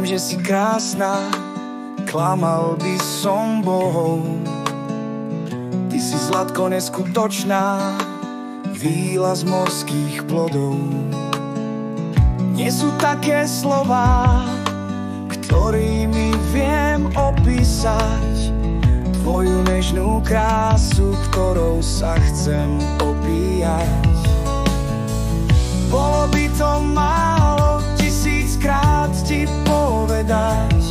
Viem, že si krásna, klamal by som bohov. Ty si zlatko neskutočná, víla z morských plodov. Nie sú také slová, ktorými viem opísať tvoju nežnú krásu, ktorou sa chcem opíjať. Bolo by to málo 1000-krát ti povedať,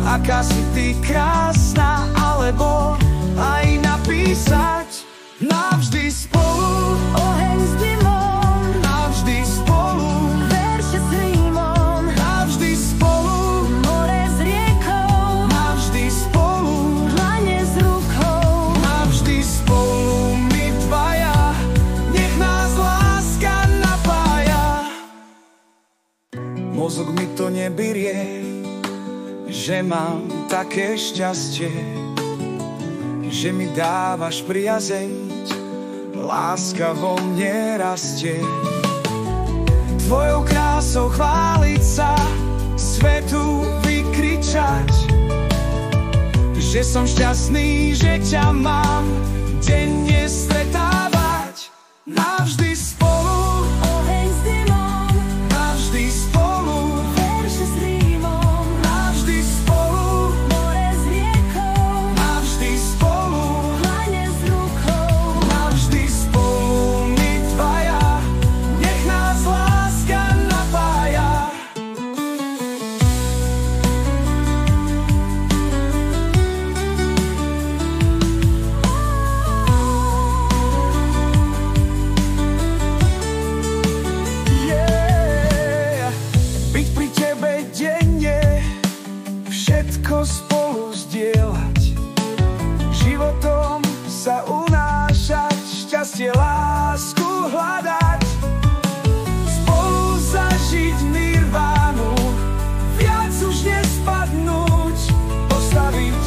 aká si ty krásna, alebo aj napísať navždy spolu, Oheň s dymom, navždy spolu, verše s rímom, navždy spolu, more s riekou, navždy spolu, dlane s rukou. navždy spolu my dvaja, nech nás láska napája. Mozog mi to neberie, že mám také šťastie, že mi dávaš priazeň, láska vo mne rastie. Tvojou krásou chváliť sa, svetu vykričať, že som šťastný, že ťa mám denne stretávať. Navždy spolu, Oheň s dymom, navždy spolu, verše s rímom, navždy spolu, more s riekou, navždy spolu, dlane s rukou. navždy spolu my dvaja, nech nás láska napája. Byť pri tebe denne, všetko spolu zdieľať, životom sa unášať, šťastie, lásku hľadať, spolu zažiť nirvánu, viac už nespadnúť, postaviť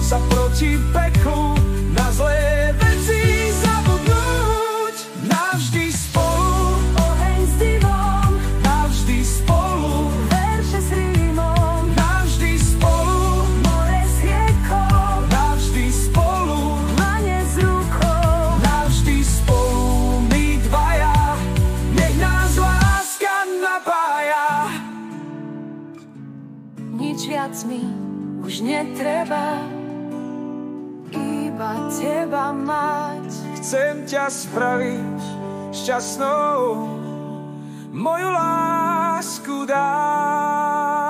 sa proti peklu, na zlé veci zabudnúť. Navždy spolu, Oheň s dymom, navždy spolu, verše s rímom, navždy spolu, more s riekou, navždy spolu, dlane s rukou. navždy spolu my dvaja, nech nás láska napája. Nič viac mi už netreba, iba teba mať. Chcem ťa spraviť šťastnou, moju lásku dať.